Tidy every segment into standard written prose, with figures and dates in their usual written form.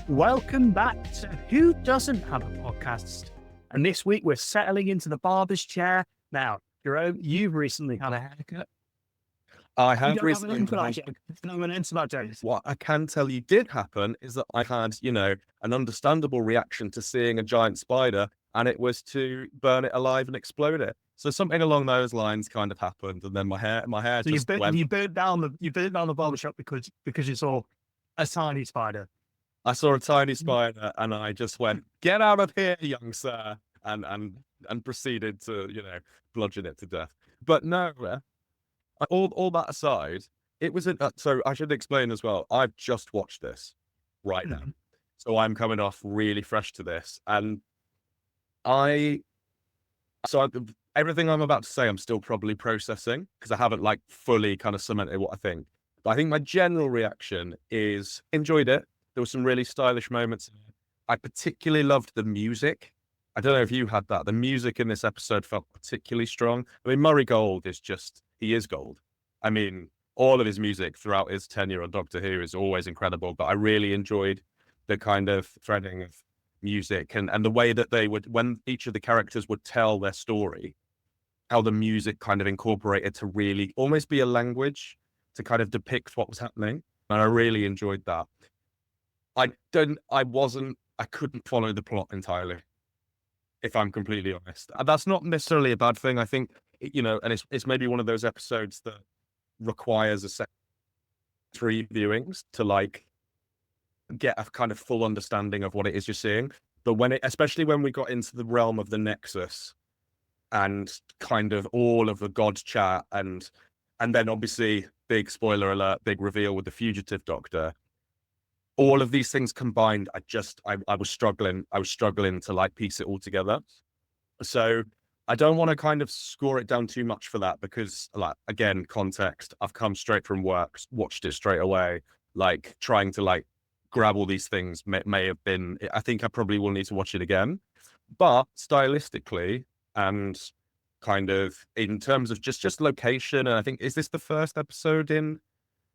Welcome back to Who Doesn't Have a Podcast? And this week we're settling into the barber's chair. Now, Jerome, you've recently had a haircut. I You have don't have an recently. answer like it. No one answer about James. What I can tell you did happen is that I had, an understandable reaction to seeing a giant spider, and it was to burn it alive and explode it. So something along those lines kind of happened, and then my hair So just went. you burnt down the barbershop because you saw a tiny spider. I saw a tiny spider, and I just went, "Get out of here, young sir!" and proceeded to, bludgeon it to death. But no, all that aside, it was so I should explain as well. I've just watched this right now, so I'm coming off really fresh to this, and everything I'm about to say, I'm still probably processing because I haven't like fully kind of cemented what I think. But I think my general reaction is enjoyed it. There were some really stylish moments in it. I particularly loved the music. I don't know if you had that. The music in this episode felt particularly strong. I mean, Murray Gold he is gold. I mean, all of his music throughout his tenure on Doctor Who is always incredible, but I really enjoyed the kind of threading of music and the way that they would, when each of the characters would tell their story, how the music kind of incorporated to really almost be a language to kind of depict what was happening. And I really enjoyed that. I couldn't follow the plot entirely, if I'm completely honest. And that's not necessarily a bad thing. I think, and it's maybe one of those episodes that requires a set 3 viewings to like get a kind of full understanding of what it is you're seeing. But especially when we got into the realm of the Nexus and kind of all of the God chat and then obviously big spoiler alert, big reveal with the Fugitive Doctor. All of these things combined, I was struggling to like piece it all together. So I don't want to kind of score it down too much for that because, like, again, context, I've come straight from work, watched it straight away, like trying to like grab all these things may have been, I think I probably will need to watch it again. But stylistically and kind of in terms of just location, and I think, is this the first episode in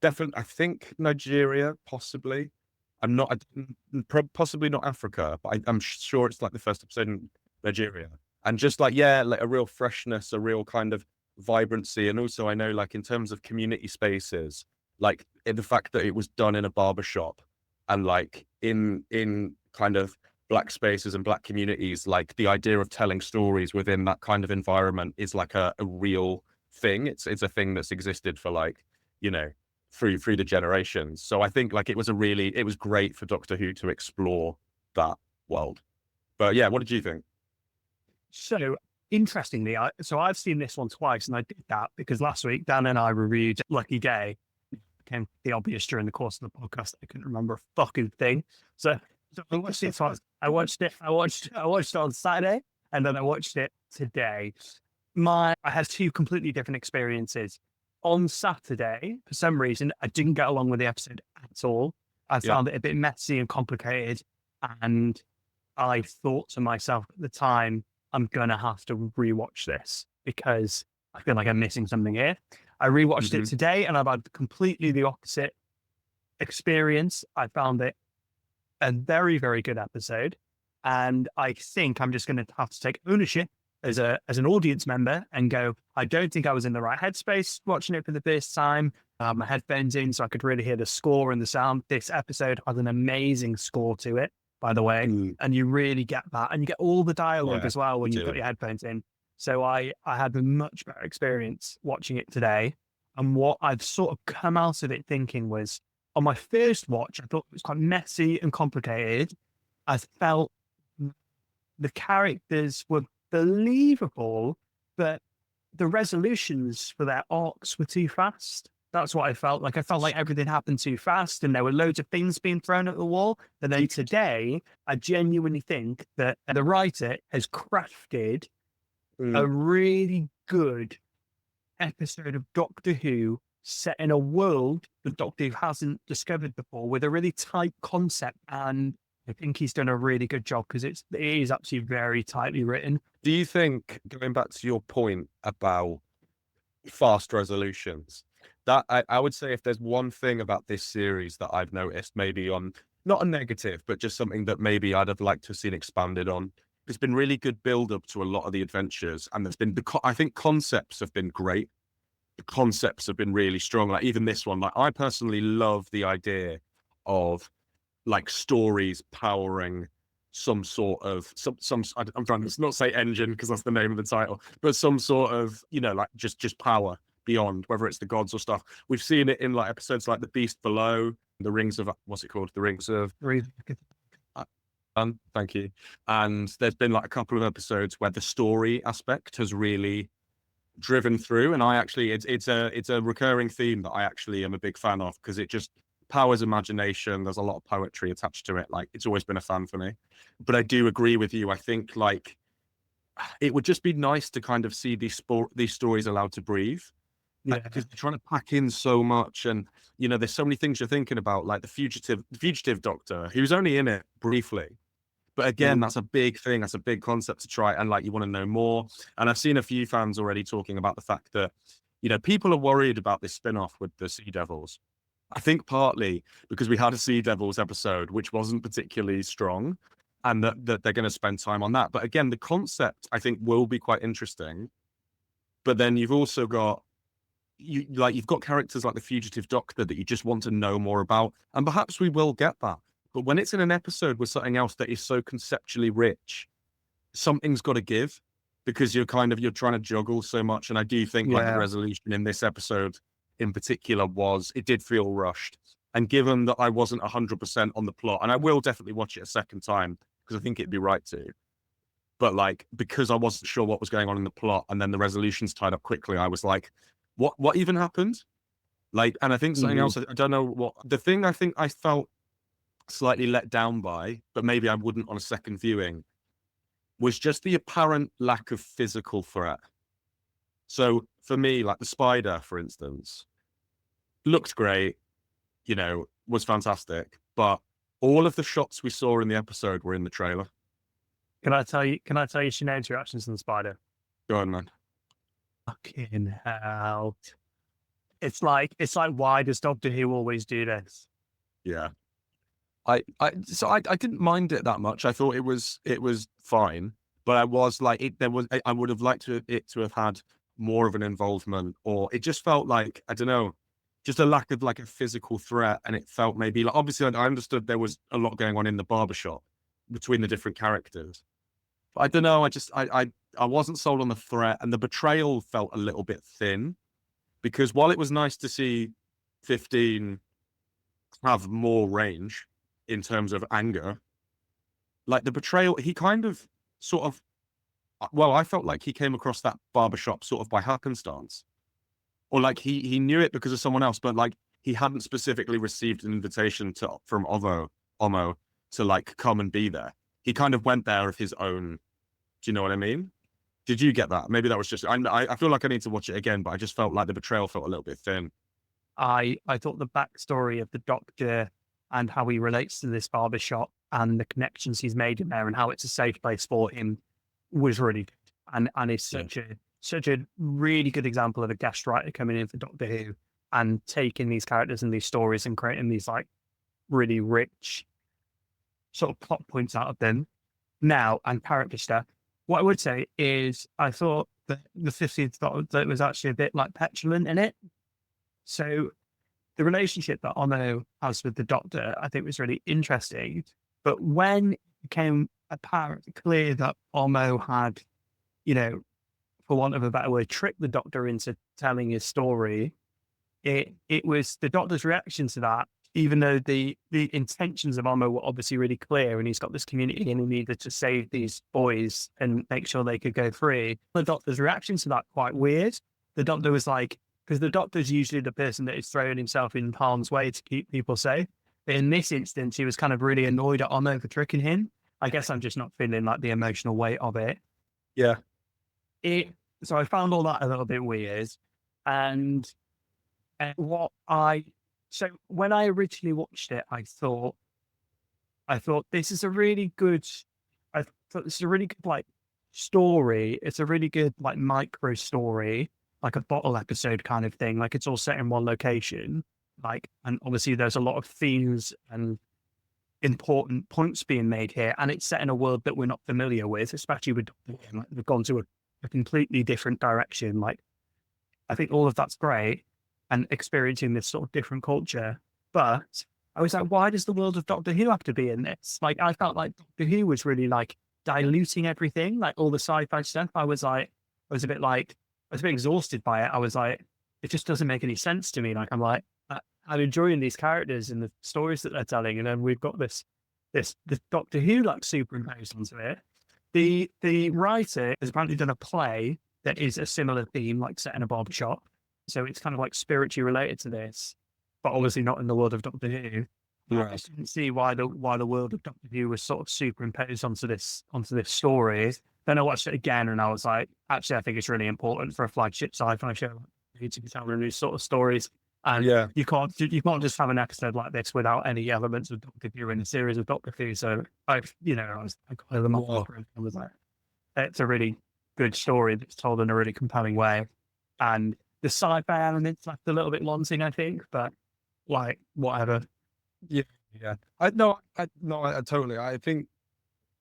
I think Nigeria, possibly. Possibly not Africa, but I'm sure it's like the first episode in Nigeria. And just like, yeah, like a real freshness, a real kind of vibrancy. And also I know like in terms of community spaces, like the fact that it was done in a barbershop and like in kind of Black spaces and Black communities, like the idea of telling stories within that kind of environment is like a real thing. It's a thing that's existed for like, through the generations. So I think like it was great for Doctor Who to explore that world. But yeah, what did you think? So interestingly, I've seen this one twice, and I did that because last week Dan and I reviewed Lucky Day. It became the obvious during the course of the podcast. I couldn't remember a fucking thing. So I watched it twice. I watched it on Saturday, and then I watched it today. I had 2 completely different experiences. On Saturday, for some reason, I didn't get along with the episode at all. I found it a bit messy and complicated. And I thought to myself at the time, I'm going to have to rewatch this because I feel like I'm missing something here. I rewatched it today and I've had completely the opposite experience. I found it a very, very good episode. And I think I'm just going to have to take ownership as an audience member and go, I don't think I was in the right headspace watching it for the first time. My headphones in so I could really hear the score and the sound. This episode has an amazing score to it, by the way. And you really get that. And you get all the dialogue as well when you've got your headphones in. So I had a much better experience watching it today. And what I've sort of come out of it thinking was, on my first watch, I thought it was quite messy and complicated. I felt the characters were believable, but the resolutions for their arcs were too fast. That's what I felt like. I felt like everything happened too fast and there were loads of things being thrown at the wall. And then today, I genuinely think that the writer has crafted a really good episode of Doctor Who set in a world that Doctor Who hasn't discovered before with a really tight concept. And I think he's done a really good job because it is actually very tightly written. Do you think, going back to your point about fast resolutions, that I would say if there's one thing about this series that I've noticed, maybe on not a negative, but just something that maybe I'd have liked to have seen expanded on. There's been really good build up to a lot of the adventures, and there's been I think concepts have been great. The concepts have been really strong. Like even this one, like I personally love the idea of like stories powering some sort of I'm trying to not say engine because that's the name of the title, but some sort of, you know, like just power beyond, whether it's the gods or stuff. We've seen it in like episodes like The Beast Below, the Rings of, what's it called? The Rings of thank you. And there's been like a couple of episodes where the story aspect has really driven through, and I actually it's a recurring theme that I actually am a big fan of, because it just powers imagination. There's a lot of poetry attached to it. Like it's always been a fan for me. But I do agree with you. I think like it would just be nice to kind of see these stories allowed to breathe. Yeah. Because they're trying to pack in so much, and you know, there's so many things you're thinking about, like the fugitive Doctor, who's only in it briefly. But again, that's a big thing. That's a big concept to try. And like, you want to know more. And I've seen a few fans already talking about the fact that, you know, people are worried about this spin-off with the Sea Devils. I think partly because we had a Sea Devils episode, which wasn't particularly strong, and that they're going to spend time on that. But again, the concept, I think, will be quite interesting. But then you've also got, you've got characters like the Fugitive Doctor that you just want to know more about. And perhaps we will get that. But when it's in an episode with something else that is so conceptually rich, something's got to give, because you're trying to juggle so much. And I do think like the resolution in this episode in particular it did feel rushed. And given that I wasn't 100% on the plot, and I will definitely watch it a second time because I think it'd be right to, but like, because I wasn't sure what was going on in the plot, and then the resolutions tied up quickly, I was like, what even happened? Like, and I think something else, I don't know what, the thing I think I felt slightly let down by, but maybe I wouldn't on a second viewing, was just the apparent lack of physical threat. So for me, like the spider, for instance, looked great, you know, was fantastic, but all of the shots we saw in the episode were in the trailer. Can I tell you Sinead's reactions to the spider? Go on, man. Fucking hell. It's like, why does Doctor Who always do this? Yeah. I didn't mind it that much. I thought it was fine, but I was like, I would have liked it to have had more of an involvement, or it just felt like, I don't know, just a lack of like a physical threat. And it felt maybe like, obviously I understood there was a lot going on in the barbershop between the different characters, but I don't know. I wasn't sold on the threat, and the betrayal felt a little bit thin, because while it was nice to see 15 have more range in terms of anger, like the betrayal, he kind of sort of, well, I felt like he came across that barbershop sort of by happenstance, or like he knew it because of someone else, but like he hadn't specifically received an invitation from Omo to like come and be there. He kind of went there of his own. Do you know what I mean? Did you get that? Maybe that was just, I feel like I need to watch it again, but I just felt like the betrayal felt a little bit thin. I thought the backstory of the Doctor and how he relates to this barbershop and the connections he's made in there and how it's a safe place for him was really good. And it's such a really good example of a guest writer coming in for Doctor Who and taking these characters and these stories and creating these like really rich sort of plot points out of them now, and character stuff. What I would say is I thought that the 15th Doctor was actually a bit like petulant in it. So the relationship that Ono has with the Doctor, I think, was really interesting. But when it became apparent, clear that Ono had, you know, for want of a better word, tricked the Doctor into telling his story, it was the Doctor's reaction to that, even though the intentions of Ono were obviously really clear, and he's got this community and he needed to save these boys and make sure they could go free. The Doctor's reaction to that quite weird. The Doctor was like, because the Doctor's usually the person that is throwing himself in harm's way to keep people safe. But in this instance, he was kind of really annoyed at Ono for tricking him. I guess I'm just not feeling like the emotional weight of it. Yeah. So I found all that a little bit weird. And so when I originally watched it, I thought this is a really good, like story. It's a really good like micro story, like a bottle episode kind of thing. Like it's all set in one location. Like, and obviously there's a lot of themes and important points being made here, and it's set in a world that we're not familiar with, especially with Doctor Who. Like, they've gone to a completely different direction. Like, I think all of that's great, and experiencing this sort of different culture. But I was like, why does the world of Doctor Who have to be in this? Like, I felt like Doctor Who was really like diluting everything, like all the sci-fi stuff. I was a bit like, I was a bit exhausted by it. I was like, it just doesn't make any sense to me. Like, I'm enjoying these characters and the stories that they're telling, and then we've got this Doctor Who like superimposed onto it. The writer has apparently done a play that is a similar theme, like set in a barbershop. So it's kind of like spiritually related to this, but obviously not in the world of Doctor Who. I just didn't see why the world of Doctor Who was sort of superimposed onto this story. Then I watched it again, and I was like, actually, I think it's really important for a flagship sci-fi show to be telling these sort of stories. And you can't just have an episode like this without any elements of Doctor Who in a series of Doctor Who. So I got them up, and I was like, it's a really good story that's told in a really compelling way. And the sci-fi elements left a little bit wanting, I think, but like whatever. Yeah. I totally. I think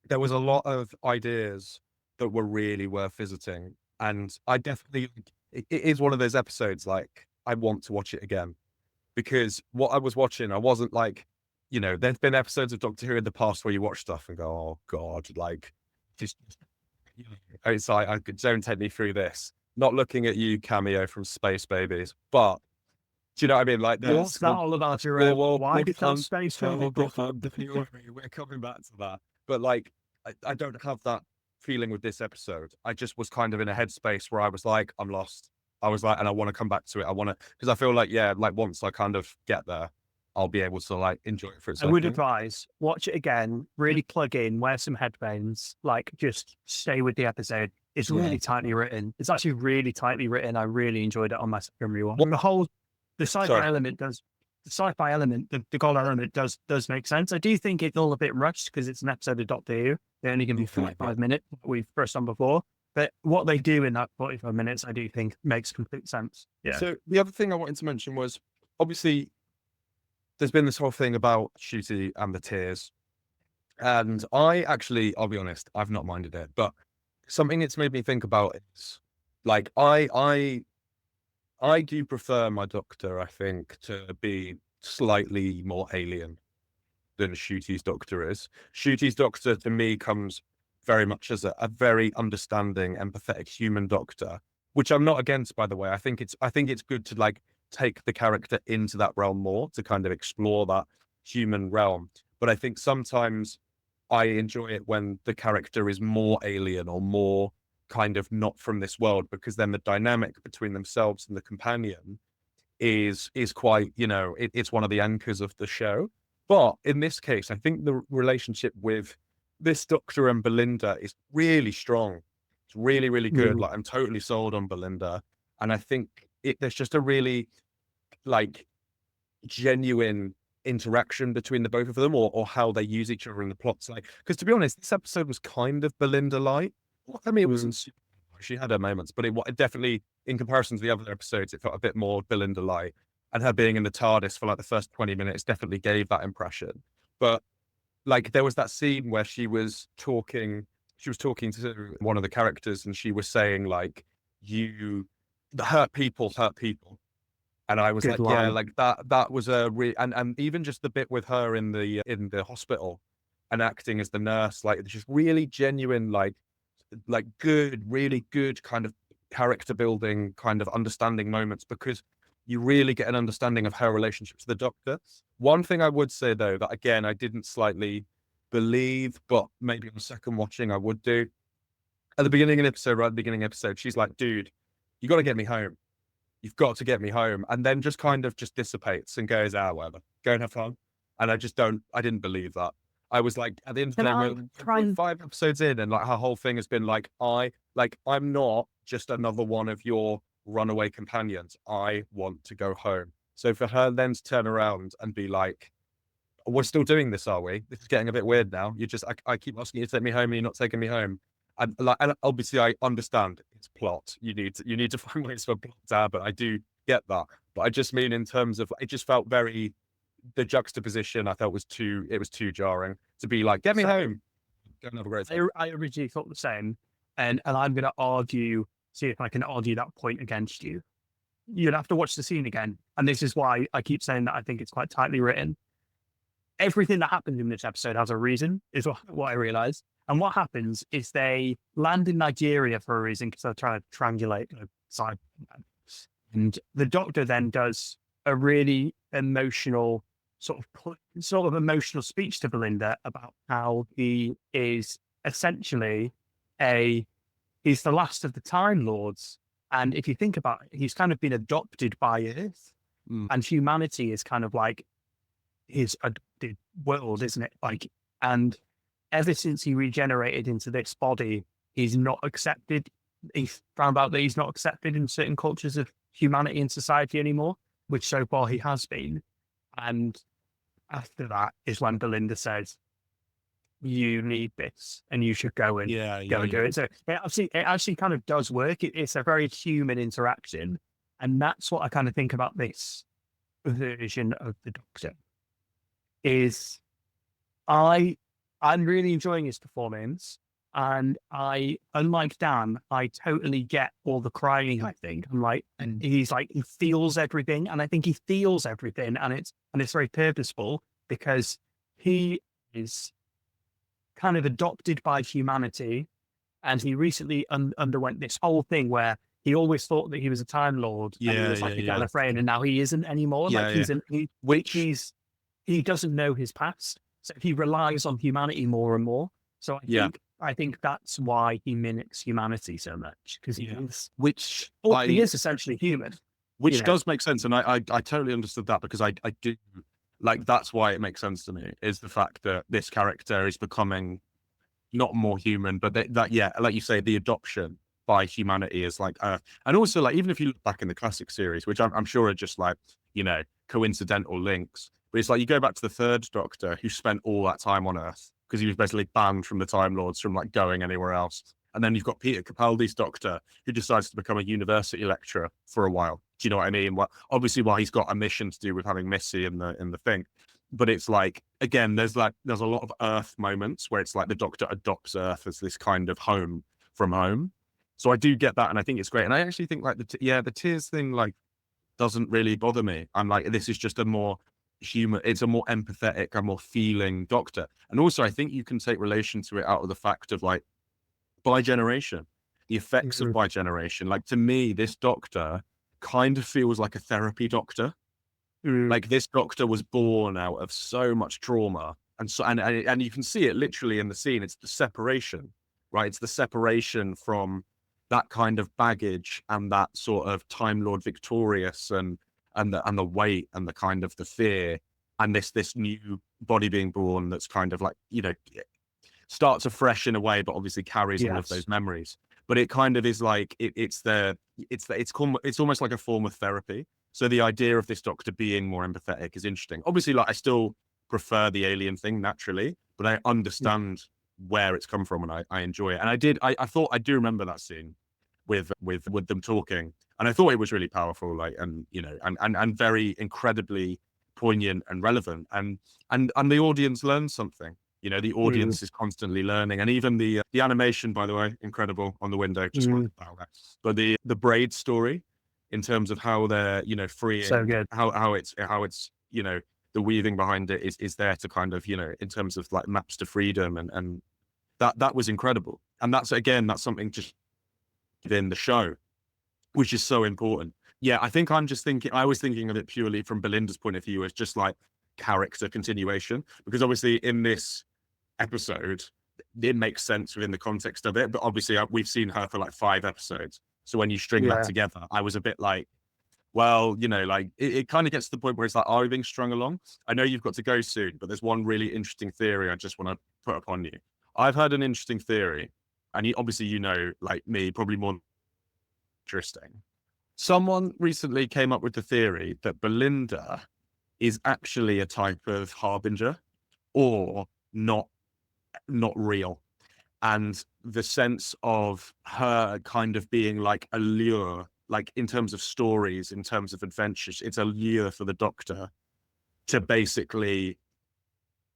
there was a lot of ideas that were really worth visiting, and I definitely, it is one of those episodes like I want to watch it again, because what I was watching, I wasn't like, there's been episodes of Doctor Who in the past where you watch stuff and go, oh God, like just it's like, don't take me through this. Not looking at you, Cameo from Space Babies, but do you know what I mean? Like, What's that all about? Why did that space we're coming back to that, but like, I don't have that feeling with this episode. I just was kind of in a headspace where I was like, I'm lost. I was like, and I want to come back to it. I want to, because I feel like, like once I kind of get there, I'll be able to like enjoy it for its I would advise, watch it again, really plug in, wear some headphones, like just stay with the episode. It's really tightly written. It's actually really tightly written. I really enjoyed it on my second rewatch. The sci-fi element does, the goal element does make sense. I do think it's all a bit rushed because it's an episode of Doctor Who. They only give me 45 minutes, we've pressed on before. But what they do in that 45 minutes, I do think makes complete sense. Yeah. So the other thing I wanted to mention was, obviously, there's been this whole thing about Ncuti and the tears. And I'll be honest, I've not minded it. But something it's made me think about is, like, I do prefer my Doctor, I think, to be slightly more alien than Ncuti's Doctor is. Ncuti's Doctor, to me, comes very much as a very understanding, empathetic human Doctor, which I'm not against, by the way. I think it's good to like take the character into that realm more, to kind of explore that human realm. But I think sometimes I enjoy it when the character is more alien or more kind of not from this world, because then the dynamic between themselves and the companion is quite, it's one of the anchors of the show. But in this case, I think the relationship with this Doctor and Belinda is really strong. It's really, really good. Like, I'm totally sold on Belinda. And I think there's just a really like genuine interaction between the both of them, or how they use each other in the plots. Like, because to be honest, this episode was kind of Belinda light. I mean, it wasn't super, she had her moments, but it definitely, in comparison to the other episodes, it felt a bit more Belinda light. And her being in the TARDIS for like the first 20 minutes definitely gave that impression. But like, there was that scene where she was talking to one of the characters, and she was saying like, the hurt people hurt people. And I was good like, line. Yeah, like that was a and even just the bit with her in the hospital and acting as the nurse, like just really genuine, like good, really good kind of character building, kind of understanding moments, because you really get an understanding of her relationship to the Doctor. One thing I would say though, that again, I didn't slightly believe, but maybe on second watching I would do. At the beginning of the episode, right at the beginning of the episode, she's like, dude, you got to get me home. You've got to get me home. And then just kind of just dissipates and goes, whatever, go and have fun. And I didn't believe that. I was like, at the end of the day, we're 5 episodes in, and like her whole thing has been like, I'm not just another one of your runaway companions. I want to go home. So for her then to turn around and be like, we're still doing this, are we? This is getting a bit weird now. I keep asking you to take me home and you're not taking me home. And obviously I understand it's plot. You need to find ways for plot to happen. I do get that. But I just mean in terms of, it just felt very the juxtaposition I felt was too jarring to be like, get me home. Go and have a great time. I originally thought the same, and I'm going to see if I can argue that point against you. You'd have to watch the scene again, and this is why I keep saying that I think it's quite tightly written. Everything that happens in this episode has a reason, is what I realized. And what happens is they land in Nigeria for a reason because they're trying to triangulate side. And the Doctor then does a really emotional sort of emotional speech to Belinda about how he is essentially he's the last of the Time Lords. And if you think about it, he's kind of been adopted by Earth, and humanity is kind of like his adopted world, isn't it? Like, and ever since he regenerated into this body, he's not accepted. He's found out that he's not accepted in certain cultures of humanity and society anymore, which so far he has been. And after that is when Belinda says, you need this and you should go and do it. So it actually kind of does work. It's a very human interaction. And that's what I kind of think about this version of the Doctor is I'm really enjoying his performance. And unlike Dan, I totally get all the crying, I think. I'm like, and he's like, he feels everything. And I think he feels everything. And it's very purposeful because he is kind of adopted by humanity. And he recently underwent this whole thing where he always thought that he was a Time Lord. And he was like a Gallifreyan, and now he isn't anymore. He doesn't know his past. So he relies on humanity more and more. So I think that's why he mimics humanity so much, because he is essentially human. Which does make sense. And I totally understood that because I do, like, that's why it makes sense to me, is the fact that this character is becoming not more human, but like you say, the adoption by humanity is like, and also like, even if you look back in the classic series, which I'm sure are just like, coincidental links, but it's like, you go back to the third Doctor who spent all that time on Earth because he was basically banned from the Time Lords from like going anywhere else. And then you've got Peter Capaldi's Doctor who decides to become a university lecturer for a while. Do you know what I mean? Well, obviously, while he's got a mission to do with having Missy in the thing, but it's like, again, there's a lot of Earth moments where it's like the Doctor adopts Earth as this kind of home from home. So I do get that, and I think it's great. And I actually think like the tears thing like doesn't really bother me. I'm like, this is just a more human, it's a more empathetic, a more feeling Doctor. And also, I think you can take relation to it out of the fact of like bi-generation, the effects of bi-generation. Like, to me, this Doctor kind of feels like a therapy Doctor. Like, this Doctor was born out of so much trauma, and you can see it literally in the scene. It's the separation, right? It's the separation from that kind of baggage and that sort of Time Lord victorious and the weight and the kind of the fear, and this new body being born that's kind of like, starts afresh in a way, but obviously carries all of those memories. But it kind of is like it's almost like a form of therapy. So the idea of this Doctor being more empathetic is interesting. Obviously, like, I still prefer the alien thing naturally, but I understand where it's come from, and I enjoy it. And I do remember that scene with them talking, and I thought it was really powerful, like, and very incredibly poignant and relevant, and the audience learns something. The audience is constantly learning, and even the animation, by the way, incredible on the window. Just wanted to bow that. But the braid story, in terms of how they're freeing, so good. how it's the weaving behind it is there to kind of in terms of like maps to freedom, and that was incredible. And that's something just within the show, which is so important. Yeah, I think I was thinking of it purely from Belinda's point of view as just like character continuation, because obviously in this episode it makes sense within the context of it, but obviously we've seen her for like 5 episodes. So when you string that together, I was a bit like, well, like it kind of gets to the point where it's like, are we being strung along? I know you've got to go soon, but there's one really interesting theory I just want to put upon you. I've heard an interesting theory, and obviously, like me, probably more interesting. Someone recently came up with the theory that Belinda is actually a type of harbinger, or not real. And the sense of her kind of being like a lure, like in terms of stories, in terms of adventures, it's a lure for the Doctor. to basically,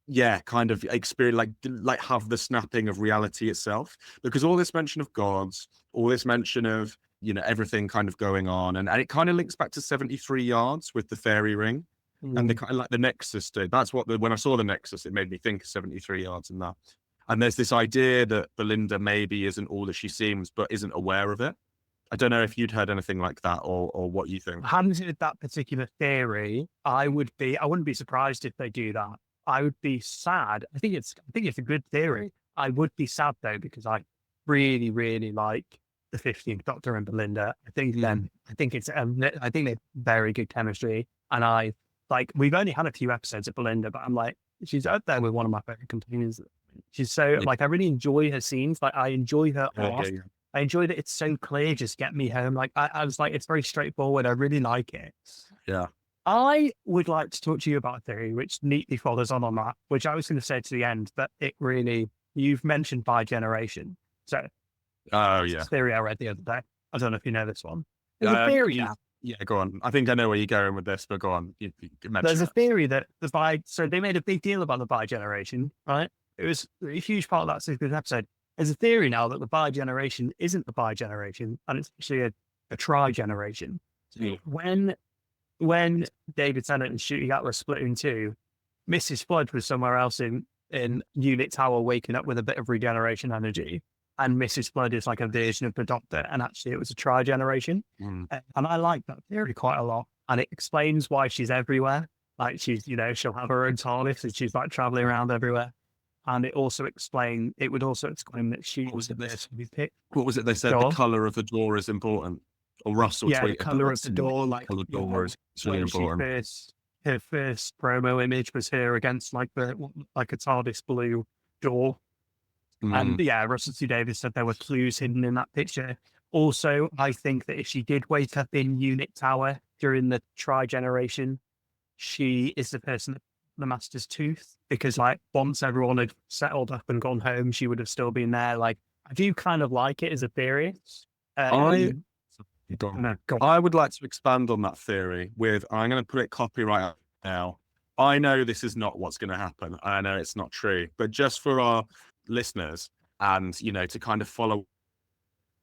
yeah, kind of experience, like have the snapping of reality itself. Because all this mention of gods, all this mention of, you know, everything kind of going on, and it kind of links back to 73 yards with the fairy ring. And the kind of like the Nexus did. That's what when I saw the Nexus, it made me think of 73 yards and that. And there's this idea that Belinda maybe isn't all that she seems, but isn't aware of it. I don't know if you'd heard anything like that, or what you think. I hadn't heard that particular theory. I wouldn't be surprised if they do that. I would be sad. I think it's a good theory. I would be sad though, because I really, really like the 15th Doctor and Belinda. I think I think they're very good chemistry. And we've only had a few episodes of Belinda, but I'm like, she's out there with one of my favorite companions. She's so like, I really enjoy her scenes. Like, I enjoy her art. I enjoy that it's so clear. Just get me home. Like, I was like, it's very straightforward. I really like it. Yeah. I would like to talk to you about a theory which neatly follows on that, which I was going to say to the end, but you've mentioned bi-generation. So, yeah, theory I read the other day. I don't know if you know this one. There's a theory. Yeah, go on. I think I know where you're going with this, but go on. There's a theory that so they made a big deal about the bi-generation, right? It was a huge part of that 60th episode. There's a theory now that the bi-generation isn't the bi-generation, and it's actually a tri-generation. So when David Tennant and Ncuti were split in two, Mrs. Flood was somewhere else in Unit Tower waking up with a bit of regeneration energy. And Mrs. Flood is like a version of the Doctor, and actually it was a tri-generation. And I like that theory quite a lot. And it explains why she's everywhere. Like she's, she'll have her own TARDIS and she's like traveling around everywhere. And it would also explain that she was the person we picked. What was it they said? The colour of the door is important. Or Russell tweeted. The colour of the door, like colour of the door is really important. Her first promo image was her against like a TARDIS blue door. And Russell T Davies said there were clues hidden in that picture. Also, I think that if she did wake up in Unit Tower during the tri-generation, she is the person that the Master's Tooth, because like once everyone had settled up and gone home, she would have still been there. Like, I do kind of like it as a theory. I would like to expand on that theory with, I'm going to put it copyright now. I know this is not what's going to happen. I know it's not true, but just for our listeners and, to kind of follow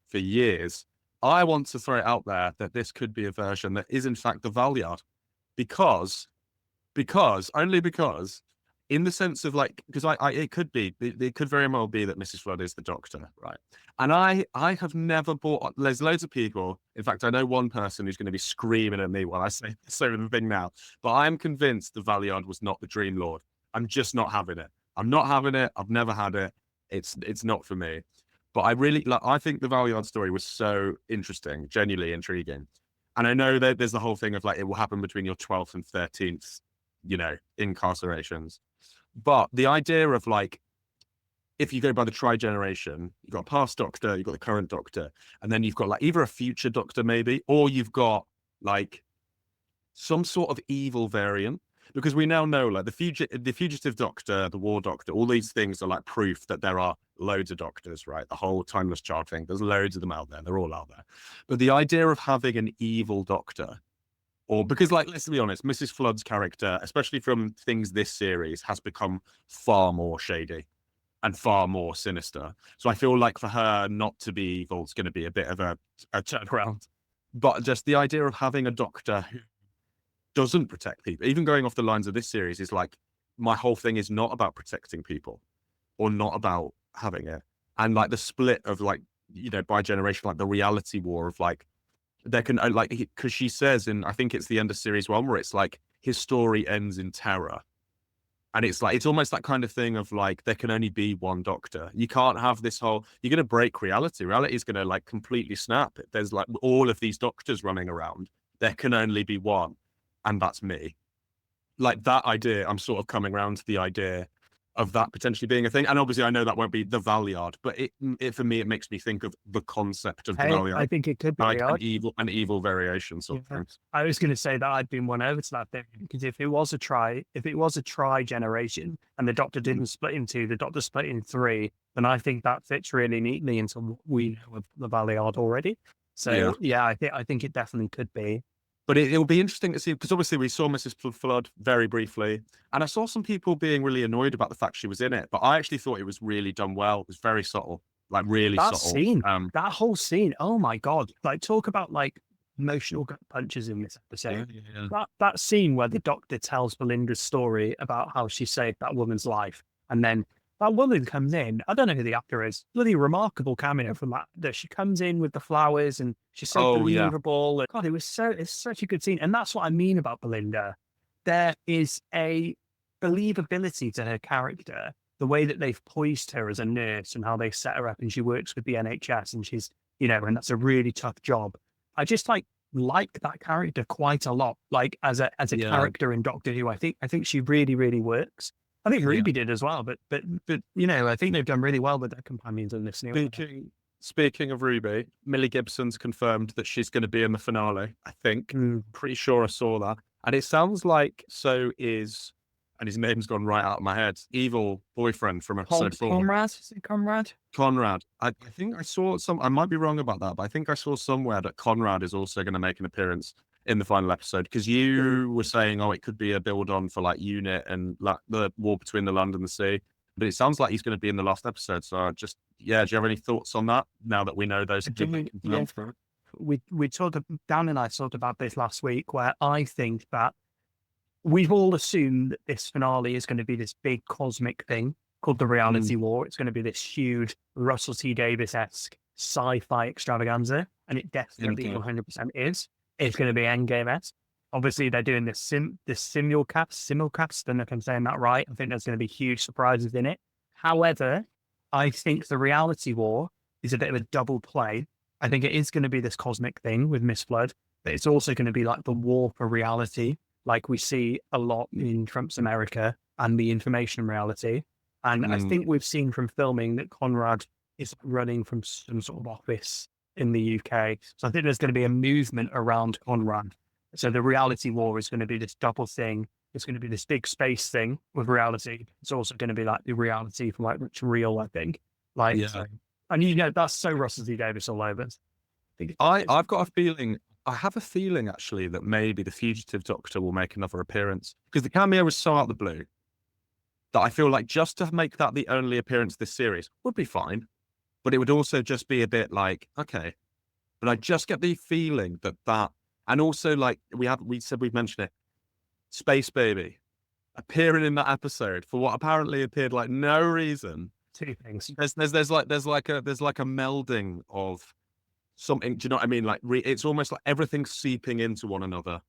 for years, I want to throw it out there that this could be a version that is in fact the Valeyard, because in the sense of like, because it could very well be that Mrs. Flood is the Doctor, right? And I have never bought, there's loads of people, in fact, I know one person who's going to be screaming at me while I say the thing now, but I'm convinced the Valeyard was not the Dream Lord. I'm just not having it. I'm not having it. I've never had it. It's not for me. But I think the Valeyard story was so interesting, genuinely intriguing. And I know that there's the whole thing of like, it will happen between your 12th and 13th, incarcerations. But the idea of like, if you go by the tri-generation, you've got a past Doctor, you've got the current Doctor, and then you've got like either a future Doctor maybe, or you've got like some sort of evil variant. Because we now know like the Fugitive Doctor, the War Doctor, all these things are like proof that there are loads of Doctors, right? The whole Timeless Child thing, there's loads of them out there. They're all out there. But the idea of having an evil Doctor, because like, let's be honest, Mrs. Flood's character, especially from things this series, has become far more shady and far more sinister. So I feel like for her not to be evil is going to be a bit of a turnaround. But just the idea of having a Doctor who doesn't protect people, even going off the lines of this series, is like, my whole thing is not about protecting people or not about having it. And like the split of like, bi-generation, like the reality war of like, there can like, because she says in, I think it's the end of series 1 where it's like, his story ends in terror. And it's like, it's almost that kind of thing of like, there can only be one Doctor. You can't have this whole, you're going to break reality. Reality is going to like completely snap. There's like all of these Doctors running around. There can only be one. And that's me. Like that idea, I'm sort of coming around to the idea of that potentially being a thing. And obviously I know that won't be the Valeyard, but it for me, it makes me think of the concept of the Valeyard. I think it could be like an evil variation sort of thing. I was going to say that I'd been won over to that thing, because if it was a tri-generation and the Doctor didn't split in 2, the Doctor split in 3, then I think that fits really neatly into what we know of the Valeyard already. So I think it definitely could be. But it'll be interesting to see, because obviously we saw Mrs. Flood very briefly, and I saw some people being really annoyed about the fact she was in it, but I actually thought it was really done well. It was very subtle, like really That subtle. scene, that whole scene, oh my God. Like, talk about like emotional gut punches in this episode. That scene where the doctor tells Belinda's story about how she saved that woman's life. And then that woman comes in. I don't know who the actor is. Bloody remarkable cameo from that. She comes in with the flowers and she's so believable. And God, it's such a good scene. And that's what I mean about Belinda. There is a believability to her character, the way that they've poised her as a nurse and how they set her up, and she works with the NHS and she's, and that's a really tough job. I just like that character quite a lot, like as a character in Doctor Who. I think she really, really works. I think Ruby did as well, but I think they've done really well with their companions in this new. Speaking of Ruby, Millie Gibson's confirmed that she's going to be in the finale. I think, pretty sure I saw that, and it sounds like so is, and his name's gone right out of my head. Evil boyfriend from episode 4. Conrad, is it Conrad? Conrad. I think I saw some. I might be wrong about that, but I think I saw somewhere that Conrad is also going to make an appearance in the final episode, because you were saying, it could be a build on for like Unit and like the war between the land and the sea. But it sounds like he's going to be in the last episode. So do you have any thoughts on that now that we know those? We talked, Dan and I talked about this last week, where I think that we've all assumed that this finale is going to be this big cosmic thing called the reality war. It's going to be this huge Russell T Davies-esque sci-fi extravaganza, and it definitely 100% is. It's going to be Endgame-esque. Obviously, they're doing this simulcast. I don't know if I'm saying that right. I think there's going to be huge surprises in it. However, I think the reality war is a bit of a double play. I think it is going to be this cosmic thing with Miss Flood, but it's also going to be like the war for reality, like we see a lot in Trump's America and the information reality. And I think we've seen from filming that Conrad is running from some sort of office in the UK. So I think there's going to be a movement around Conrad. So the reality war is going to be this double thing. It's going to be this big space thing with reality. It's also going to be like the reality from like Rich Real, I think. And that's so Russell T Davies all over. I've got a feeling. I have a feeling actually that maybe the Fugitive Doctor will make another appearance, because the cameo was so out of the blue that I feel like just to make that the only appearance this series would be fine. But it would also just be a bit like, okay. But I just get the feeling that, and also like we've mentioned it, Space Baby appearing in that episode for what apparently appeared like no reason. Two things. There's like a melding of something. Do you know what I mean? Like it's almost like everything's seeping into one another.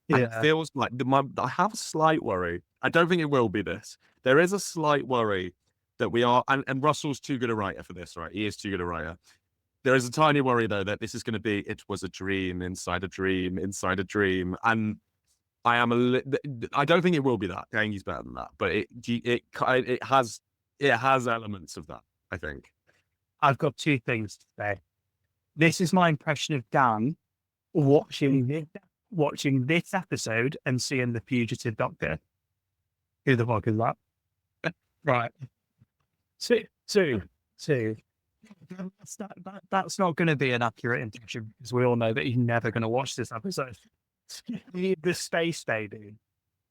And it feels like I have a slight worry. I don't think it will be this. There is a slight worry that we are, and Russell's too good a writer for this, right? He is too good a writer. There is a tiny worry though that this is going to be, it was a dream inside a dream inside a dream, and I don't think it will be that. I think he's better than that, but it has elements of that, I think. I've got two things to say. This is my impression of Dan watching this episode and seeing the Fugitive Doctor. Who the fuck is that? Right. Two. That's not going to be an accurate impression, because we all know that he's never going to watch this episode. The Space Baby.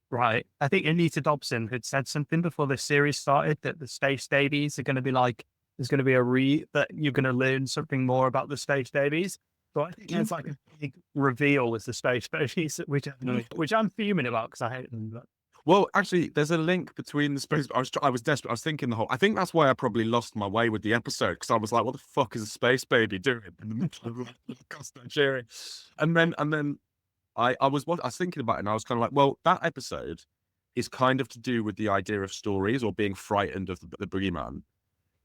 Right. I think Anita Dobson had said something before the series started that the Space Babies are going to be like, there's going to be that you're going to learn something more about the Space Babies. So I think it's like a big reveal with the Space Babies, which I'm fuming about because I hate them. But. Well, actually, there's a link between the space. I was desperate. I was thinking I think that's why I probably lost my way with the episode, because I was like, what the fuck is a Space Baby doing in the middle of Nigeria? And then I was thinking about it, and I was kind of like, well, that episode is kind of to do with the idea of stories or being frightened of the boogeyman.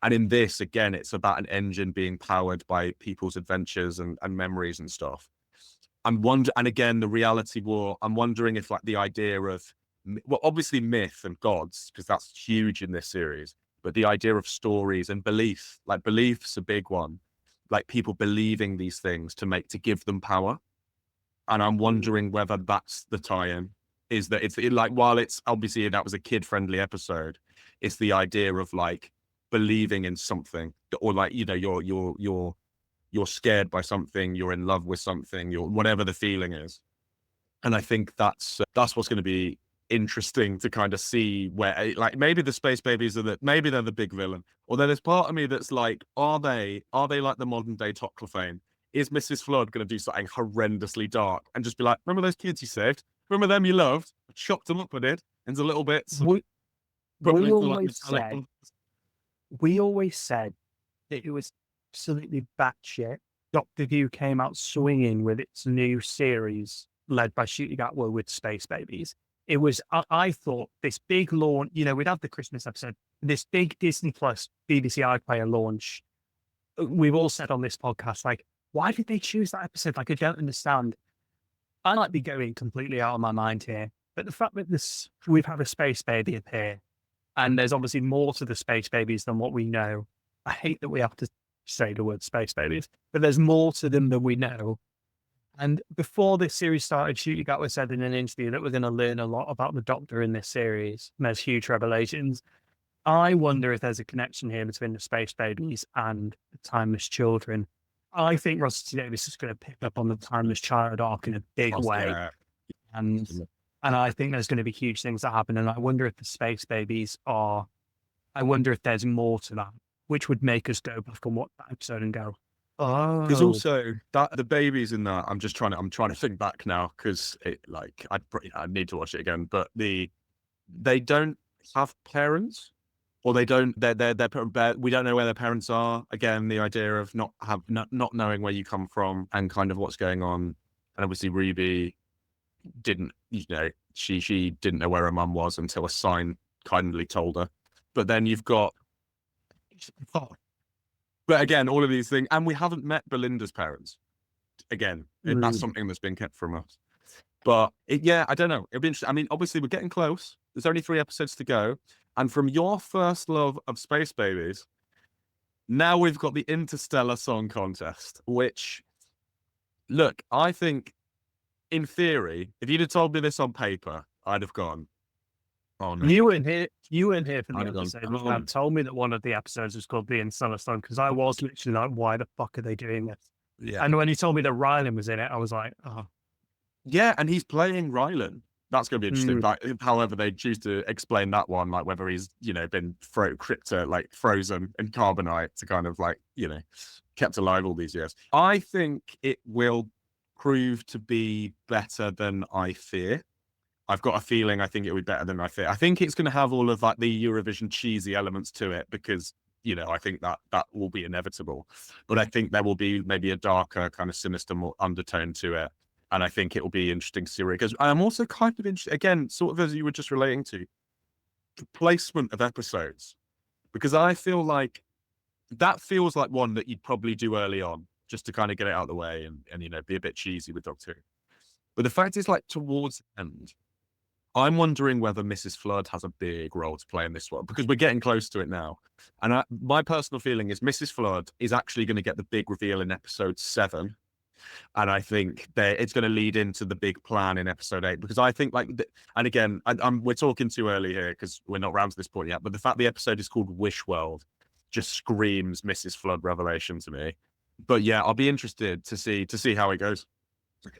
And in this, again, it's about an engine being powered by people's adventures and memories and stuff. And again, the reality war, I'm wondering if like the idea of, well, obviously myth and gods, because that's huge in this series, but the idea of stories and belief, like belief's a big one, like people believing these things to give them power. And I'm wondering whether that's the tie-in, is that it's like, while it's obviously that was a kid-friendly episode, it's the idea of like believing in something, or like, you're scared by something, you're in love with something, you're whatever the feeling is. And I think that's what's going to be interesting to kind of see where, like, maybe the space babies maybe they're the big villain. Or then there's part of me that's like, are they like the modern day Toclafane? Is Mrs. Flood going to do something horrendously dark and just be like, remember those kids you saved? Remember them you loved? I chopped them up, I did, into little bits. We, Put them we into, like, always metallic said, we always said that it was absolutely batshit. Doctor Who came out swinging with its new series led by Ncuti with Space Babies. It was, I thought, this big launch, we'd have the Christmas episode, this big Disney Plus BBC iPlayer launch. We've all said on this podcast, like, why did they choose that episode? Like, I don't understand. I might be going completely out of my mind here, but the fact that we've had a space baby appear, and there's obviously more to the space babies than what we know. I hate that we have to say the word space babies, but there's more to them than we know. And before this series started, Ncuti Gatwa said in an interview that we're going to learn a lot about the Doctor in this series. And there's huge revelations. I wonder if there's a connection here between the space babies and the timeless children. I think Russell T Davies is going to pick up on the timeless child arc in a big way. Yeah. And I think there's going to be huge things that happen. And I wonder if the space babies I wonder if there's more to that, which would make us go back and watch that episode and go, oh. Because also that the babies in that, I'm trying to think back now because I need to watch it again. But they don't have parents, or they don't. We don't know where their parents are. Again, the idea of not knowing where you come from and kind of what's going on. And obviously, Ruby didn't. She didn't know where her mum was until a sign kindly told her. But then you've got. But again, all of these things, and we haven't met Belinda's parents. Again, that's something that's been kept from us. But I don't know. It'll be interesting. I mean, obviously, we're getting close. There's only 3 episodes to go. And from your first love of Space Babies, now we've got the Interstellar Song Contest, which, look, I think, in theory, if you'd have told me this on paper, I'd have gone, oh no. You weren't here for the I'd have gone, episode. come You on. told me that one of the episodes was called The Interstellar Song, because I was literally like, why the fuck are they doing this? Yeah. And when you told me that Rylan was in it, I was like, oh. Yeah, and he's playing Rylan. That's going to be interesting. Like, however they choose to explain that one, like whether he's, been frozen in carbonite to kind of kept alive all these years. I think it will prove to be better than I fear. I've got a feeling I think it would be better than I fear. I think it's going to have all of the Eurovision cheesy elements to it because, I think that will be inevitable. But I think there will be maybe a darker kind of sinister undertone to it. And I think it will be interesting to see where it goes. I'm also kind of interested, again, sort of as you were just relating to, the placement of episodes. Because I feel like that feels like one that you'd probably do early on, just to kind of get it out of the way and be a bit cheesy with Doctor Who. But the fact is, towards the end, I'm wondering whether Mrs. Flood has a big role to play in this one, because we're getting close to it now. And my personal feeling is Mrs. Flood is actually going to get the big reveal in episode 7. And I think that it's going to lead into the big plan in episode 8, because I think and again, we're talking too early here because we're not round to this point yet, but the fact the episode is called Wish World just screams Mrs. Flood revelation to me. But yeah, I'll be interested to see how it goes. I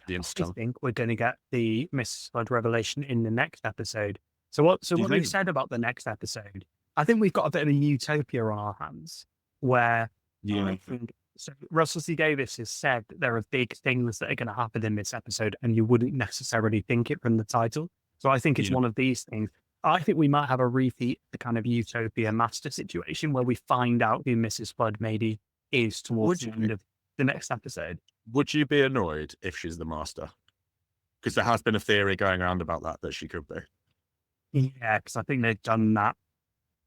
think we're going to get the Mrs. Flood revelation in the next episode. So what we've said about the next episode, I think we've got a bit of a utopia on our hands where I think. So Russell T Davies has said that there are big things that are going to happen in this episode, and you wouldn't necessarily think it from the title. So I think it's one of these things. I think we might have a repeat, the kind of utopia master situation where we find out who Mrs. Flood maybe is towards the end of the next episode. Would you be annoyed if she's the master? Because there has been a theory going around about that she could be. Yeah, because I think they've done that.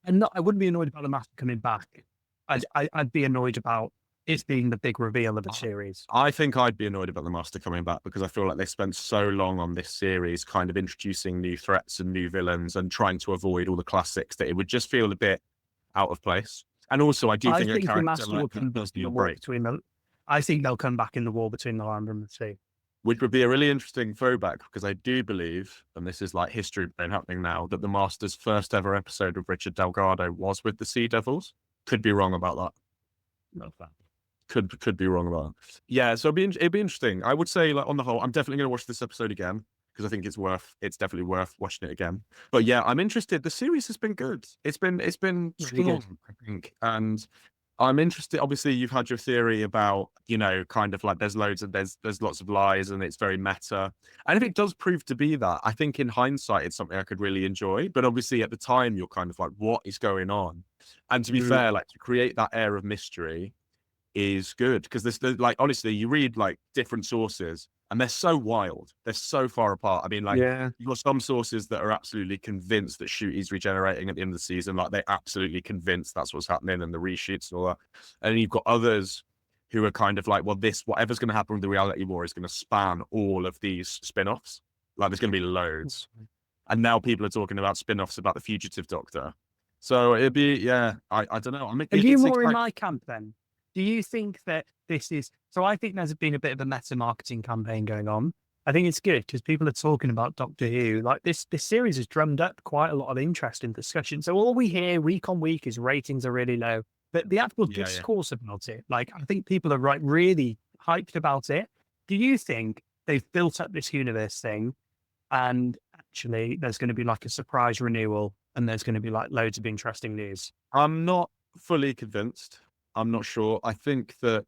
And I wouldn't be annoyed about the master coming back. I'd be annoyed about it being the big reveal of the series. I think I'd be annoyed about the Master coming back because I feel like they spent so long on this series kind of introducing new threats and new villains and trying to avoid all the classics that it would just feel a bit out of place. And also, I think the Master will come back in the war between I think they'll come back in the war between the land and the sea. Which would be a really interesting throwback, because I do believe, and this is history happening now, that the Master's first ever episode of Richard Delgado was with the Sea Devils. Could be wrong about that. Love that. Could be wrong about it. Yeah, so it'd be interesting. I would say, on the whole, I'm definitely going to watch this episode again. because I think it's definitely worth watching it again. But yeah, I'm interested. The series has been good. It's been Really strong, good. I think. And I'm interested. Obviously, you've had your theory about, kind of like there's lots of lies and it's very meta. And if it does prove to be that, I think in hindsight, it's something I could really enjoy. But obviously at the time, you're kind of like, what is going on? And to be fair, like to create that air of mystery is good, because like, honestly, you read like different sources and they're so wild. They're so far apart. I mean, like, Yeah. you've got some sources that are absolutely convinced that Ncuti's regenerating at the end of the season. Like, they're absolutely convinced that's what's happening and the reshoots and all that. And then you've got others who are kind of like, well, whatever's going to happen with the reality war is going to span all of these spin-offs. Like, there's going to be loads. And now people are talking about spin-offs about the Fugitive Doctor. So it'd be, yeah, I don't know. I mean, Are you it's more in exciting. my camp then? Do you think that this is so? I think there's been a bit of a meta marketing campaign going on. I think it's good because people are talking about Doctor Who. Like this series has drummed up quite a lot of interest in discussion. So all we hear week on week is ratings are really low, but the actual Yeah, yeah. discourse about it, like I think people are really hyped about it. Do you think they've built up this universe thing, and actually there's going to be like a surprise renewal, and there's going to be like loads of interesting news? I'm not fully convinced. I'm not sure. I think that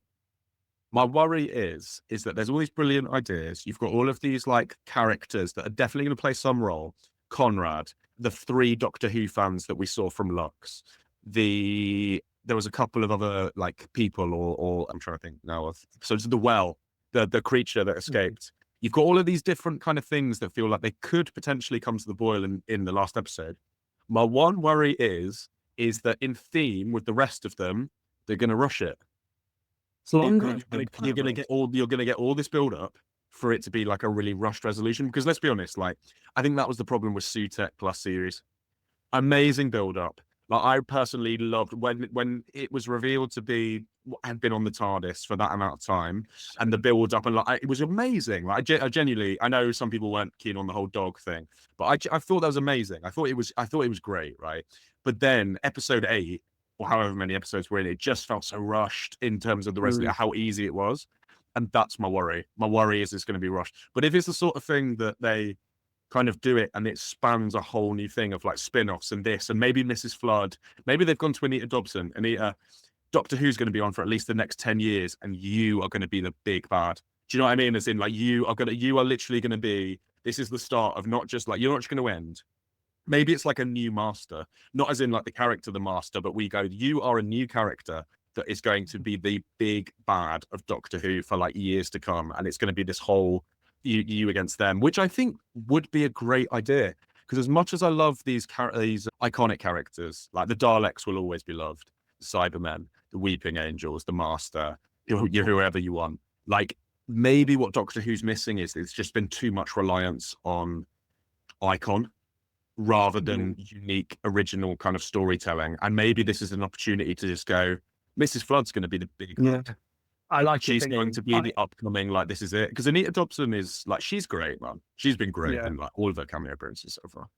my worry is that there's all these brilliant ideas. You've got all of these like characters that are definitely going to play some role. Conrad, the 3 Doctor Who fans that we saw from Lux. There was a couple of other like people, or I'm trying to think now of. So it's the creature that escaped. You've got all of these different kind of things that feel like they could potentially come to the boil in the last episode. My one worry is that in theme with the rest of them, they're going to rush it. It's longer. You're going to get all this build up for it to be like a really rushed resolution. Because let's be honest, like, I think that was the problem with Sutek plus series. Amazing build up. Like, I personally loved when it was revealed to be what had been on the TARDIS for that amount of time, and the build up, and like, it was amazing. Like, I genuinely, I know some people weren't keen on the whole dog thing, but I thought that was amazing. I thought it was great, right? But then episode 8, or however many episodes were in it, just felt so rushed in terms of the rest of it, how easy it was. And that's my worry. My worry is it's going to be rushed. But if it's the sort of thing that they kind of do it and it spans a whole new thing of like spin-offs and this, and maybe Mrs. Flood, maybe they've gone to Anita Dobson. Anita, Doctor Who's going to be on for at least the next 10 years, and you are going to be the big bad. Do you know what I mean? As in, like, you are literally going to be, this is the start of not just like, you're not just going to end. Maybe it's like a new master, not as in like the character, the master, but we go, you are a new character that is going to be the big bad of Doctor Who for like years to come. And it's going to be this whole you against them, which I think would be a great idea. Because as much as I love these iconic characters, like the Daleks will always be loved, the Cybermen, the Weeping Angels, the Master, whoever you want. Like, maybe what Doctor Who's missing is it's just been too much reliance on icon rather than unique, original kind of storytelling. And maybe this is an opportunity to just go, Mrs. Flood's going to be the big I like she's going to be the upcoming, like, this is it. Because Anita Dobson is like, she's great, man. She's been great in like all of her cameo appearances so far.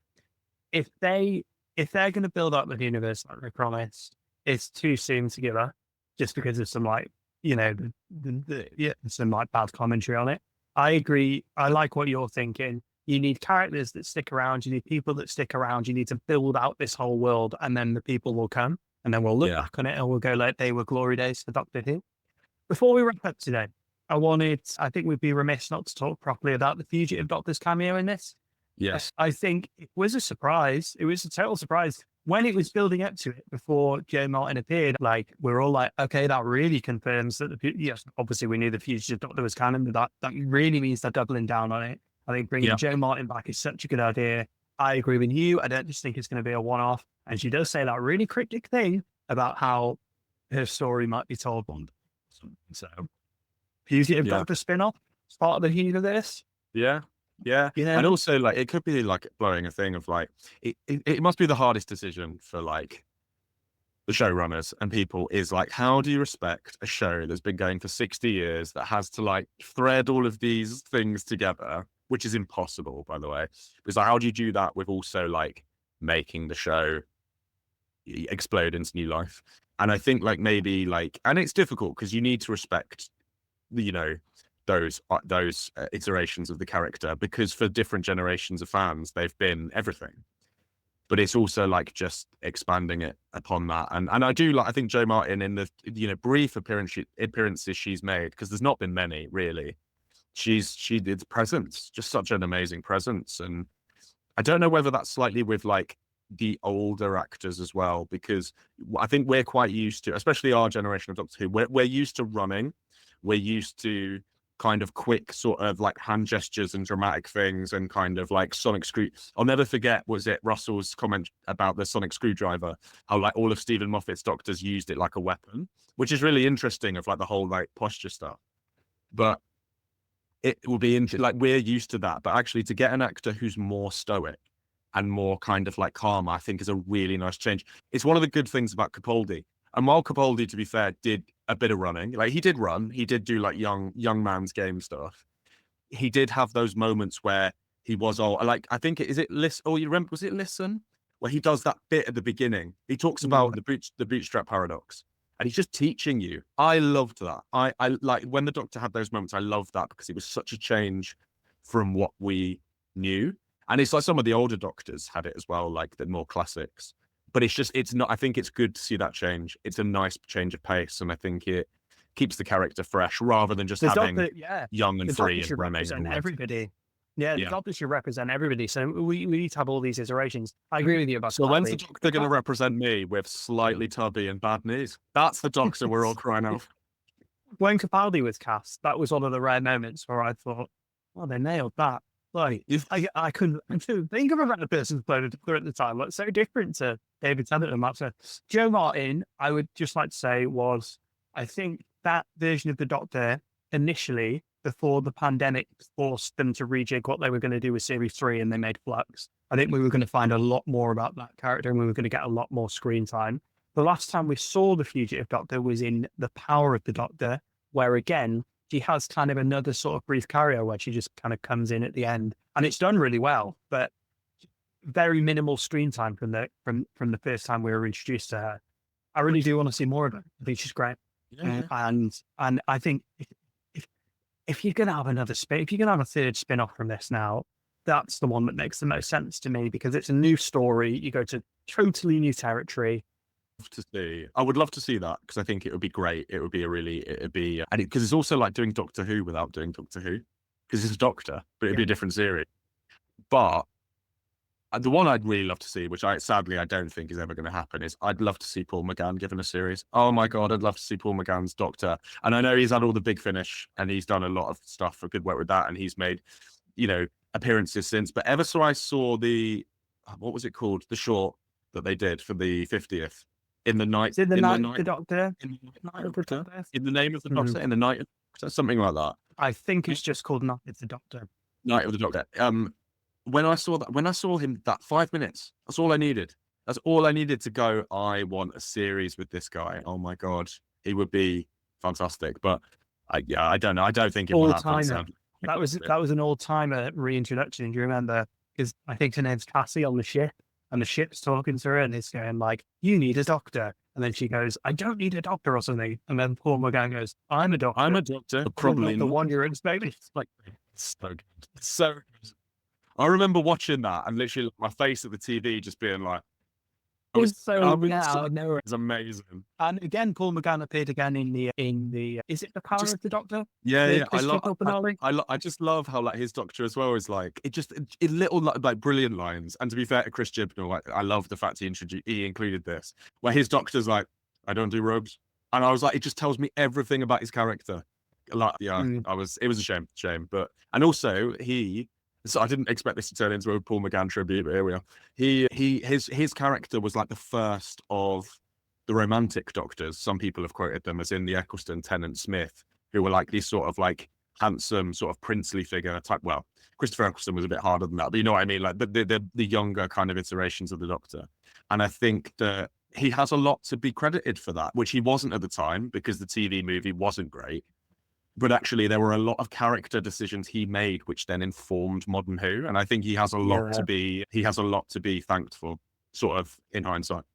If they're going to build up the universe like they promised, it's too soon to give her, just because of some like, some like bad commentary on it. I agree. I like what you're thinking. You need characters that stick around. You need people that stick around. You need to build out this whole world, and then the people will come, and then we'll look back on it and we'll go like they were glory days for Doctor Who. Before we wrap up today, I think we'd be remiss not to talk properly about the Fugitive Doctor's cameo in this. Yes. I think it was a surprise. It was a total surprise when it was building up to it before Joe Martin appeared. Like, we're all like, okay, that really confirms that yes, obviously we knew the Fugitive Doctor was canon, but that really means they're doubling down on it. I think bringing Joe Martin back is such a good idea. I agree with you. I don't just think it's going to be a one-off. And she does say that really cryptic thing about how her story might be told one day. So, Fugitive Doctor spin-off as part of the universe. Yeah. And also, like, it could be like blowing a thing of like, it must be the hardest decision for like the showrunners and people, is like, how do you respect a show that's been going for 60 years that has to like thread all of these things together, which is impossible, by the way. Because like, how do you do that with also like making the show explode into new life? And I think like maybe like, and it's difficult because you need to respect, those iterations of the character, because for different generations of fans, they've been everything. But it's also like just expanding it upon that. And I do like, I think Jo Martin, in the, you know, brief appearances she's made, because there's not been many really, she did presence, just such an amazing presence. And I don't know whether that's slightly with like the older actors as well, because I think we're quite used to, especially our generation of Doctor Who, we're used to running, we're used to kind of quick sort of like hand gestures and dramatic things, and kind of like sonic screw. I'll never forget, was it Russell's comment about the sonic screwdriver, how like all of Stephen Moffat's Doctors used it like a weapon, which is really interesting, of like the whole like posture stuff. But it will be like, we're used to that, but actually to get an actor who's more stoic and more kind of like calm, I think is a really nice change. It's one of the good things about Capaldi. And while Capaldi, to be fair, did a bit of running, like he did do like young man's game stuff. He did have those moments where he was all like, I think is it Listen? Oh, you remember? Was it Listen? Where he does that bit at the beginning. He talks about the bootstrap paradox, and he's just teaching you. I loved that. I like when the Doctor had those moments. I loved that, because it was such a change from what we knew. And it's like some of the older Doctors had it as well, like the more classics. But it's not, I think it's good to see that change. It's a nice change of pace. And I think it keeps the character fresh, rather than just having young and free and represent everybody. Yeah, the Doctor should represent everybody. So we need to have all these iterations. I agree with you about. So when's the Doctor going to represent me with slightly tubby and bad knees? That's the Doctor we're all crying out. When Capaldi was cast, that was one of the rare moments where I thought, oh, they nailed that. Like, I couldn't think of a better person to play the Doctor at the time. Like, so different to David Tennant and Matt Smith. Jo Martin, I would just like to say, was, I think, that version of the Doctor initially, before the pandemic forced them to rejig what they were going to do with Series 3, and they made Flux. I think we were going to find a lot more about that character, and we were going to get a lot more screen time. The last time we saw the Fugitive Doctor was in The Power of the Doctor, where again, she has kind of another sort of brief cameo where she just kind of comes in at the end, and it's done really well, but very minimal screen time from the first time we were introduced to her. I really do want to see more of her. I think she's great. Yeah. And I think if you're going to have if you're going to have a third spin-off from this now, that's the one that makes the most sense to me, because it's a new story. You go to totally new territory. I would love to see that, because I think it would be great. It would be and because it's also like doing Doctor Who without doing Doctor Who, because it's a Doctor, but it'd be a different series. But the one I'd really love to see, which sadly I don't think is ever going to happen, is I'd love to see Paul McGann given a series. Oh my God, I'd love to see Paul McGann's Doctor. And I know he's had all the Big Finish, and he's done a lot of stuff for good work with that, and he's made, you know, appearances since. But ever so I saw what was it called? The short that they did for the 50th. In the Night of the Doctor? In the Name of the Doctor? In the Night of the Doctor? Something like that. I think it's just called Night of the Doctor. Night of the Doctor. When I saw him, that 5 minutes, that's all I needed. That's all I needed to go, I want a series with this guy. Oh my God, he would be fantastic. But I don't know. I don't think it will happen. That was an old-timer reintroduction. Do you remember? Because I think her name's Cassie on the ship. And the ship's talking to her, and it's going like, you need a doctor. And then she goes, I don't need a doctor or something. And then Paul McGann goes, I'm a doctor. I'm a doctor. Probably not the one you're expecting. It's like, it's so good. It's so good. I remember watching that and literally my face at the TV just being like, it's amazing. And again, Paul McGann appeared again in the is it The Power of the Doctor? Yeah. I just love how like his Doctor as well is like it little like brilliant lines. And to be fair to Chris Chibnall, like, I love the fact he included this, where his Doctor's like, I don't do robes, and I was like, it just tells me everything about his character. Like, it was a shame, but and also So I didn't expect this to turn into a Paul McGann tribute, but here we are. His character was like the first of the romantic Doctors. Some people have quoted them as in the Eccleston, Tennant, Smith, who were like these sort of like handsome, sort of princely figure type. Well, Christopher Eccleston was a bit harder than that, but you know what I mean? Like the younger kind of iterations of the Doctor. And I think that he has a lot to be credited for that, which he wasn't at the time because the TV movie wasn't great. But actually, there were a lot of character decisions he made, which then informed Modern Who, and I think he has a lot to be thanked for, sort of in hindsight.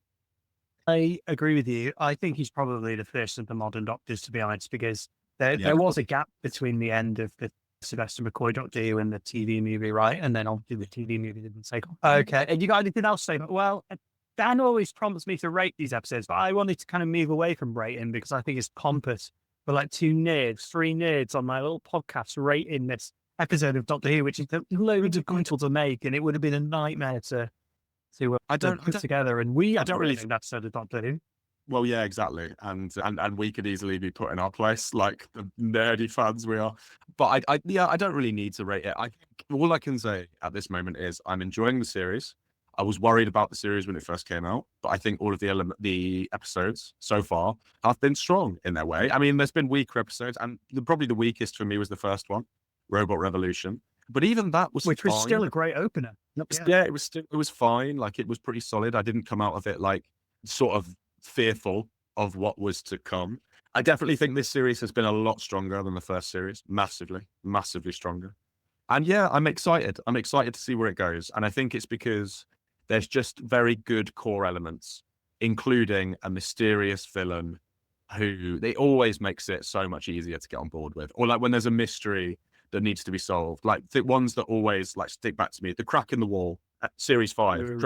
I agree with you. I think he's probably the first of the modern Doctors, to be honest, because There was a gap between the end of the Sylvester McCoy Doctor Who and the TV movie, right? And then obviously the TV movie didn't take off. Okay. And you got anything else to say? Well, Dan always prompts me to rate these episodes, but I wanted to kind of move away from rating because I think it's pompous for like three nerds on my little podcast rating this episode of Doctor Who, which is loads of content to make, and it would have been a nightmare to put together. And I don't really think that's episode of Doctor Who. Well, yeah, exactly. And we could easily be put in our place, like the nerdy fans we are. But I don't really need to rate it. I think all I can say at this moment is I'm enjoying the series. I was worried about the series when it first came out, but I think all of the episodes so far have been strong in their way. I mean, there's been weaker episodes, and probably the weakest for me was the first one, Robot Revolution. But even that was was still a great opener. Yeah, it was fine. Like, it was pretty solid. I didn't come out of it like sort of fearful of what was to come. I definitely think this series has been a lot stronger than the first series. Massively stronger. And yeah, I'm excited. I'm excited to see where it goes. And I think it's because there's just very good core elements, including a mysterious villain who they always makes it so much easier to get on board with. Or like when there's a mystery that needs to be solved, like the ones that always like stick back to me, the crack in the wall at series 5.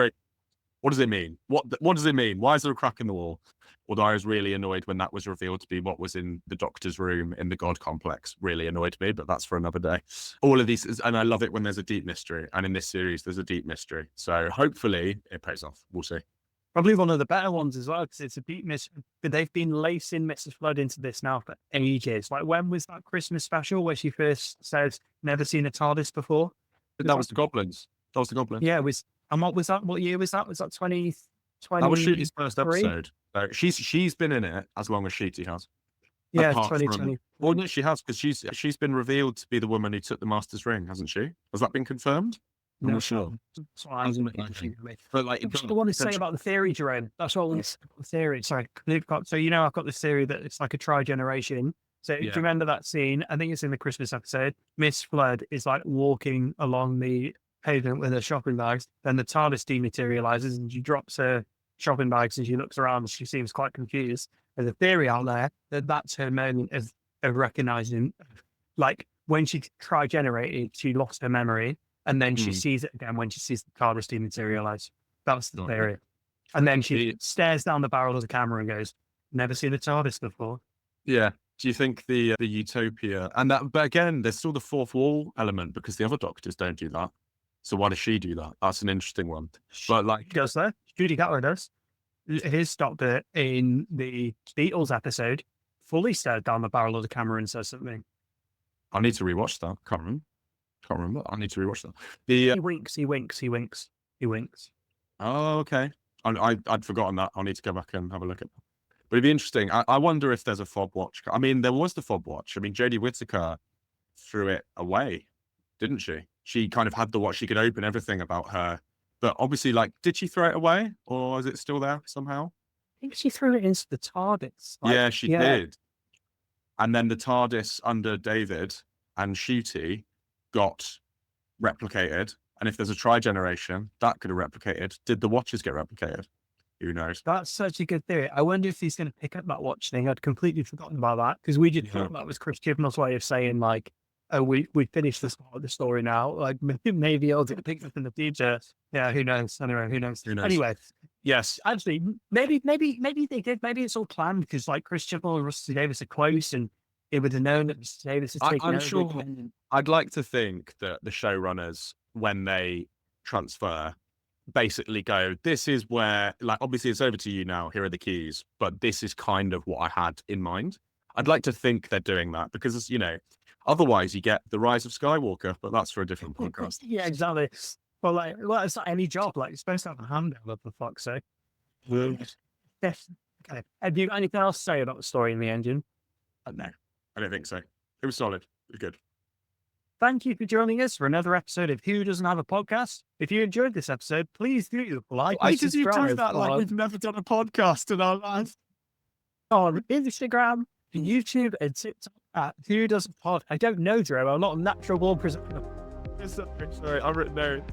What does it mean? What does it mean? Why is there a crack in the wall? Although I was really annoyed when that was revealed to be what was in the Doctor's room in the God Complex. Really annoyed me, but that's for another day. All of these, and I love it when there's a deep mystery. And in this series, there's a deep mystery. So hopefully it pays off. We'll see. Probably one of the better ones as well, because it's a deep mystery. But they've been lacing Mrs. Flood into this now for ages. Like, when was that Christmas special where she first says, never seen a TARDIS before? That was the Goblins. That was the Goblins. Yeah, it was. And what was that? What year was that? Was that 2020? That was Shooty's first episode. She's been in it as long as Shooty has. Yeah, 2020. Well, no, she has, because she's been revealed to be the woman who took the Master's ring, hasn't she? Has that been confirmed? No, I'm not sure. That's what I was thinking. But like, That's what I want to say about the theory, Jerome. That's what I want to say about the theory. Sorry, so I've got this theory that it's like a tri-generation. So do you remember that scene? I think it's in the Christmas episode. Miss Flood is like walking along the pavement with her shopping bags. Then the TARDIS dematerializes and she drops her shopping bags and she looks around and she seems quite confused. There's a theory out there that that's her moment of recognizing, like when she tri-generated, she lost her memory and then she sees it again when she sees the TARDIS dematerialize. That's the theory. And then she stares down the barrel of the camera and goes, never seen a TARDIS before. Yeah. Do you think the utopia and that? But again, there's still the fourth wall element because the other Doctors don't do that. So why does she do that? That's an interesting one. But like, does that? Judy Cutler does. His Doctor in the Beatles episode fully stared down the barrel of the camera and says something. I need to rewatch that. Can't remember. I need to rewatch that. He winks. Oh, okay. I'd forgotten that. I'll need to go back and have a look at that. But it'd be interesting. I wonder if there's a fob watch. I mean, there was the fob watch. I mean, Jodie Whittaker threw it away, didn't she? She kind of had the watch. She could open everything about her. But obviously, like, did she throw it away? Or is it still there somehow? I think she threw it into the TARDIS. Yeah, she did. And then the TARDIS under David and Ncuti got replicated. And if there's a tri-generation, that could have replicated. Did the watches get replicated? Who knows? That's such a good theory. I wonder if he's going to pick up that watch thing. I'd completely forgotten about that because we just thought that was Chris Chibnall's way of saying, like, oh, we finished this part of the story now. Like, maybe I'll pick up in the future. Yeah, who knows? Anyway, who knows? Anyway, yes, actually, maybe they did. Maybe it's all planned because, like, Chris Chibnall and Rusty Davis are close, and it would have known that Rusty Davis is taking over. I'm sure. I'd like to think that the showrunners, when they transfer, basically go, this is where, like, obviously it's over to you now. Here are the keys, but this is kind of what I had in mind. I'd like to think they're doing that because, otherwise you get the Rise of Skywalker, but that's for a different podcast. Yeah, exactly. Well, it's not any job. Like, you're supposed to have a handover, for fuck's sake. Okay. Have you got anything else to say about the story in the engine? No, I don't think so. It was solid. It was good. Thank you for joining us for another episode of Who Doesn't Have a Podcast. If you enjoyed this episode, please do like and subscribe. Why did you do that like we've never done a podcast in our lives? On Instagram, YouTube, and TikTok at Who Doesn't Pod. I don't know, Drew. I'm not a natural born presenter. Sorry, I've written there.